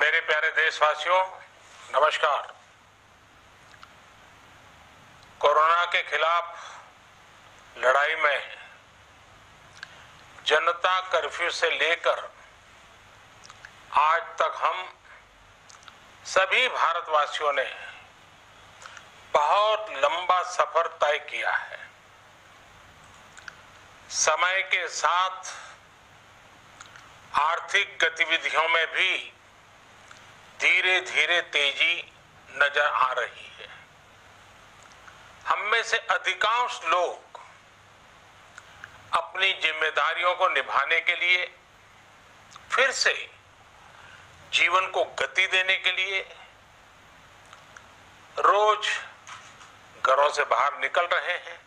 मेरे प्यारे देशवासियों, नमस्कार। कोरोना के खिलाफ लड़ाई में जनता कर्फ्यू से लेकर आज तक हम सभी भारतवासियों ने बहुत लंबा सफर तय किया है। समय के साथ आर्थिक गतिविधियों में भी धीरे धीरे तेजी नजर आ रही है। हम में से अधिकांश लोग अपनी जिम्मेदारियों को निभाने के लिए, फिर से जीवन को गति देने के लिए रोज घरों से बाहर निकल रहे हैं।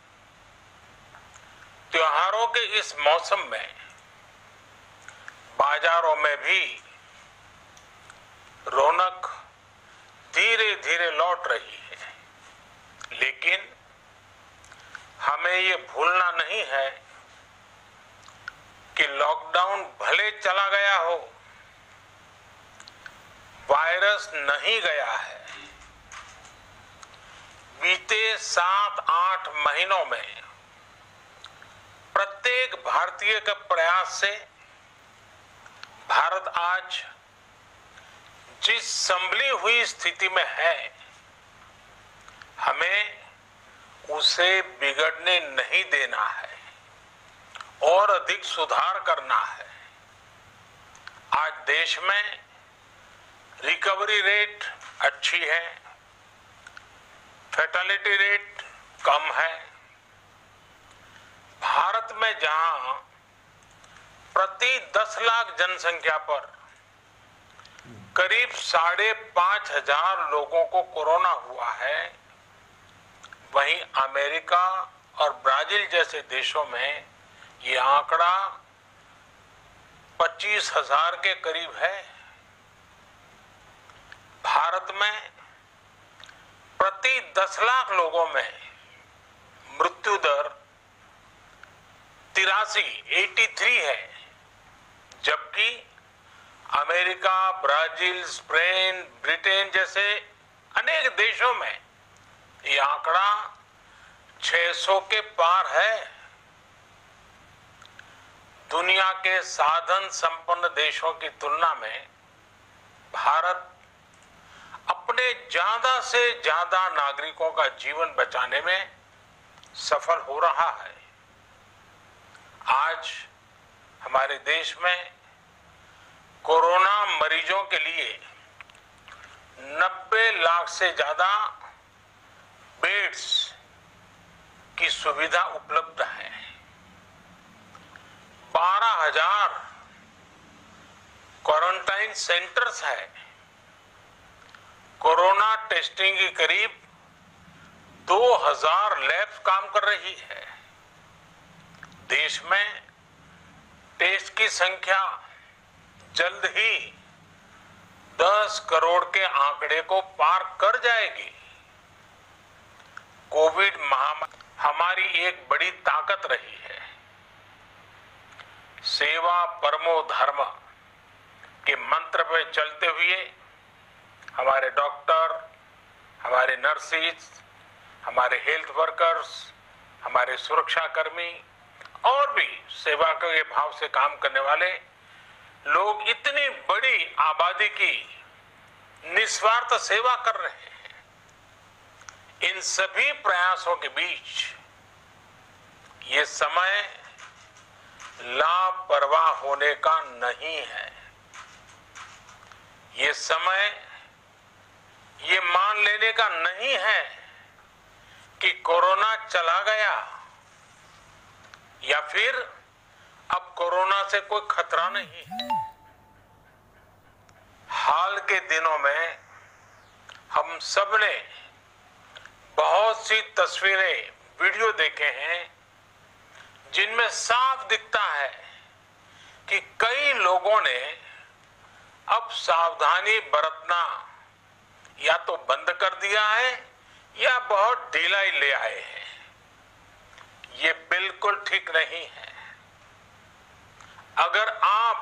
त्योहारों के इस मौसम में बाजारों में भी रौनक धीरे धीरे लौट रही है, लेकिन हमें ये भूलना नहीं है कि लॉकडाउन भले चला गया हो, वायरस नहीं गया है। बीते 7-8 महीनों में प्रत्येक भारतीय के प्रयास से भारत आज जिस संभली हुई स्थिति में है, हमें उसे बिगड़ने नहीं देना है और अधिक सुधार करना है। आज देश में रिकवरी रेट अच्छी है, फैटेलिटी रेट कम है। भारत में जहां प्रति 10 लाख जनसंख्या पर करीब 5,500 लोगों को कोरोना हुआ है, वहीं अमेरिका और ब्राजील जैसे देशों में ये आंकड़ा 25,000 के करीब है। भारत में प्रति 10 लाख लोगों में मृत्यु दर 83 है, जबकि अमेरिका, ब्राजील, स्पेन, ब्रिटेन जैसे अनेक देशों में ये आंकड़ा 600 के पार है। दुनिया के साधन संपन्न देशों की तुलना में भारत अपने ज्यादा से ज्यादा नागरिकों का जीवन बचाने में सफल हो रहा है। आज हमारे देश में कोरोना मरीजों के लिए 90 लाख से ज्यादा बेड्स की सुविधा उपलब्ध है। 12,000 क्वारंटाइन सेंटर्स है। कोरोना टेस्टिंग की करीब 2,000 लैब्स काम कर रही है। देश में टेस्ट की संख्या जल्द ही 10 करोड़ के आंकड़े को पार कर जाएगी। कोविड महामारी हमारी एक बड़ी ताकत रही है। सेवा परमो धर्म के मंत्र पर चलते हुए हमारे डॉक्टर, हमारे नर्सेज, हमारे हेल्थ वर्कर्स, हमारे सुरक्षाकर्मी और भी सेवा के भाव से काम करने वाले लोग इतनी बड़ी आबादी की निस्वार्थ सेवा कर रहे हैं। इन सभी प्रयासों के बीच ये समय लापरवाह होने का नहीं है। ये समय ये मान लेने का नहीं है कि कोरोना चला गया या फिर अब कोरोना से कोई खतरा नहीं है। हाल के दिनों में हम सब ने बहुत सी तस्वीरें, वीडियो देखे हैं जिनमें साफ दिखता है कि कई लोगों ने अब सावधानी बरतना या तो बंद कर दिया है या बहुत ढिलाई ले आए हैं। ये बिल्कुल ठीक नहीं है। अगर आप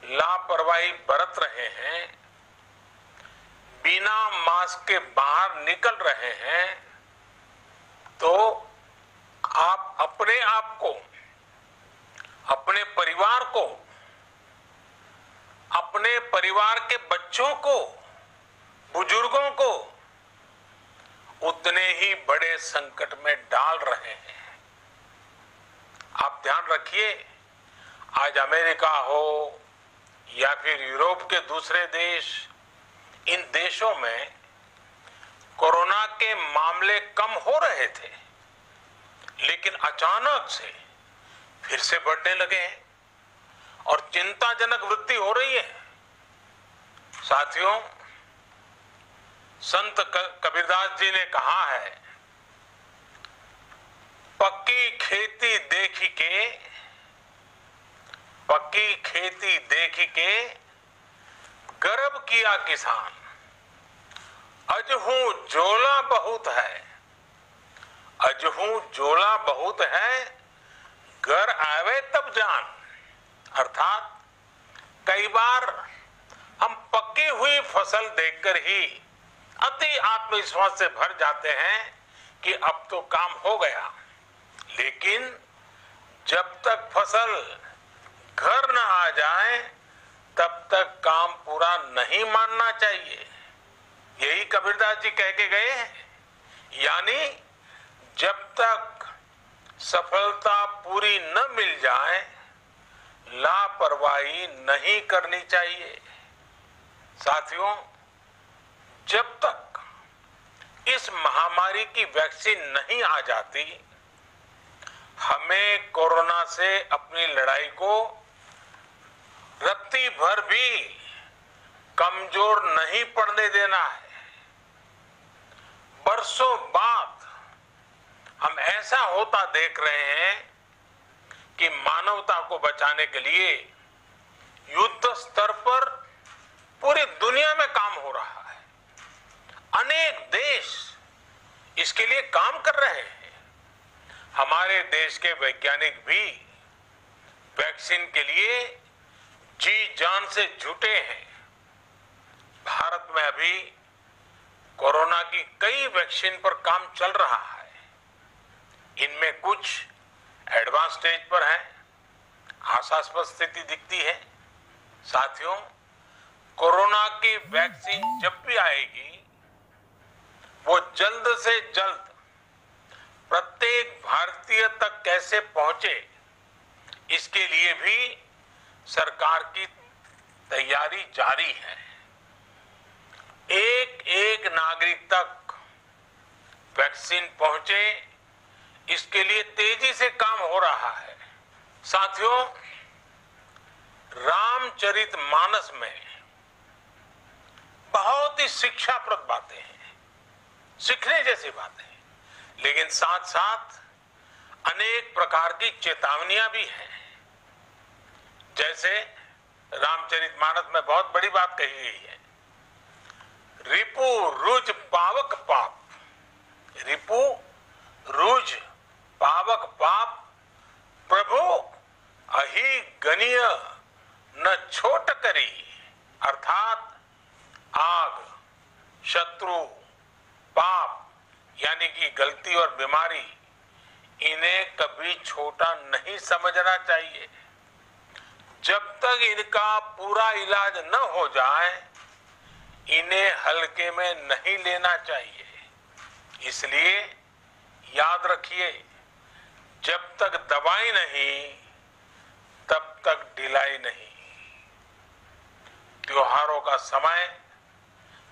लापरवाही बरत रहे हैं, बिना मास्क के बाहर निकल रहे हैं, तो आप अपने आप को, अपने परिवार को, अपने परिवार के बच्चों को, बुजुर्गों को उतने ही बड़े संकट में डाल रहे हैं। आप ध्यान रखिए, आज अमेरिका हो या फिर यूरोप के दूसरे देश, इन देशों में कोरोना के मामले कम हो रहे थे, लेकिन अचानक से फिर से बढ़ने लगे हैं और चिंताजनक वृद्धि हो रही है। साथियों, संत कबीरदास जी ने कहा है, पक्की खेती देखी के गर्व किया किसान, अजहू जोला बहुत है, घर आवे तब जान। अर्थात कई बार हम पक्की हुई फसल देखकर ही अति आत्मविश्वास से भर जाते हैं कि अब तो काम हो गया, लेकिन जब तक फसल घर न आ जाए तब तक काम पूरा नहीं मानना चाहिए। यही कबीरदास जी कह के गए हैं। यानी जब तक सफलता पूरी न मिल जाए, लापरवाही नहीं करनी चाहिए। साथियों, जब तक इस महामारी की वैक्सीन नहीं आ जाती, हमें कोरोना से अपनी लड़ाई को रत्ती भर भी कमजोर नहीं पड़ने देना है। बरसों बाद हम ऐसा होता देख रहे हैं कि मानवता को बचाने के लिए युद्ध स्तर पर पूरी दुनिया में काम हो रहा है। अनेक देश इसके लिए काम कर रहे हैं। हमारे देश के वैज्ञानिक भी वैक्सीन के लिए जी जान से जुटे हैं। भारत में अभी कोरोना की कई वैक्सीन पर काम चल रहा है। इनमें कुछ एडवांस स्टेज पर है, आशास्पद स्थिति दिखती है। साथियों, कोरोना की वैक्सीन जब भी आएगी, वो जल्द से जल्द प्रत्येक भारतीय तक कैसे पहुंचे, इसके लिए भी सरकार की तैयारी जारी है। एक एक नागरिक तक वैक्सीन पहुंचे, इसके लिए तेजी से काम हो रहा है। साथियों, रामचरितमानस में बहुत ही शिक्षाप्रद बातें हैं, सीखने जैसी बातें हैं, लेकिन साथ साथ अनेक प्रकार की चेतावनियां भी हैं। जैसे रामचरितमानस में बहुत बड़ी बात कही गई है, रिपु रुज पावक पाप, रिपु रुज पावक पाप, प्रभु अहि गनीय न छोट करी। अर्थात आग, शत्रु, पाप यानी कि गलती और बीमारी, इन्हें कभी छोटा नहीं समझना चाहिए। जब तक इनका पूरा इलाज न हो जाए, इन्हें हल्के में नहीं लेना चाहिए। इसलिए याद रखिए, जब तक दवाई नहीं तब तक ढिलाई नहीं। त्योहारों का समय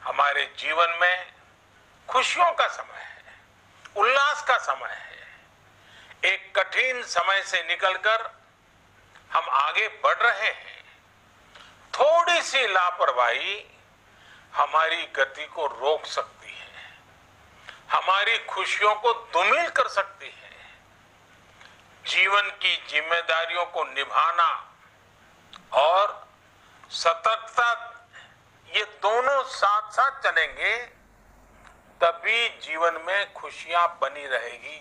हमारे जीवन में खुशियों का समय है, उल्लास का समय है। एक कठिन समय से निकलकर हम आगे बढ़ रहे हैं। थोड़ी सी लापरवाही हमारी गति को रोक सकती है, हमारी खुशियों को धूमिल कर सकती है। जीवन की जिम्मेदारियों को निभाना और सतर्कता, ये दोनों साथ साथ चलेंगे, तभी जीवन में खुशियां बनी रहेगी।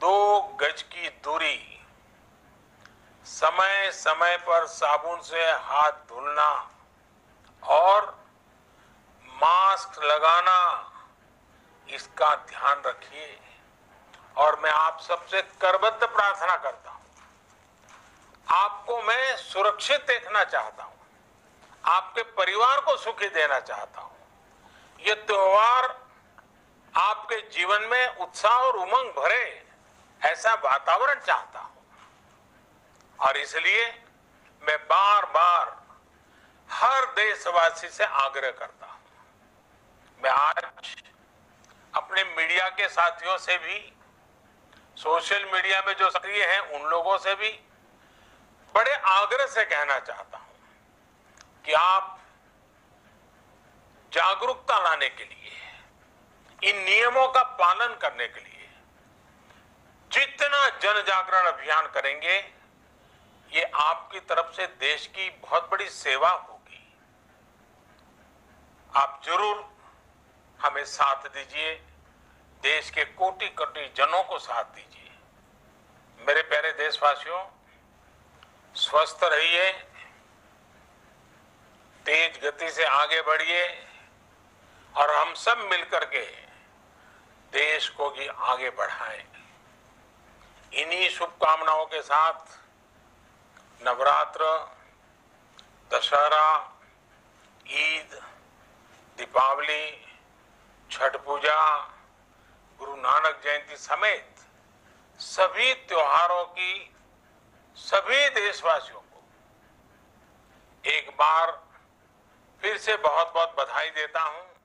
2 गज की दूरी, समय समय पर साबुन से हाथ धुलना और मास्क लगाना, इसका ध्यान रखिए। और मैं आप सबसे करबद्ध प्रार्थना करता हूं, आपको मैं सुरक्षित देखना चाहता हूं, आपके परिवार को सुखी देना चाहता हूं। ये त्योहार आपके जीवन में उत्साह और उमंग भरे, ऐसा वातावरण चाहता हूं। और इसलिए मैं बार बार हर देशवासी से आग्रह करता हूं। मैं आज अपने मीडिया के साथियों से भी, सोशल मीडिया में जो सक्रिय हैं उन लोगों से भी बड़े आग्रह से कहना चाहता हूं कि आप जागरूकता लाने के लिए, इन नियमों का पालन करने के लिए जितना जन जागरण अभियान करेंगे, ये आपकी तरफ से देश की बहुत बड़ी सेवा होगी। आप जरूर हमें साथ दीजिए, देश के कोटि कोटि जनों को साथ दीजिए। मेरे प्यारे देशवासियों, स्वस्थ रहिए, तेज गति से आगे बढ़िए और हम सब मिलकर के देश को भी आगे बढ़ाएं। इन्हीं शुभकामनाओं के साथ नवरात्र, दशहरा, ईद, दीपावली, छठ पूजा, गुरु नानक जयंती समेत सभी त्योहारों की सभी देशवासियों को एक बार फिर से बहुत बहुत बधाई देता हूं।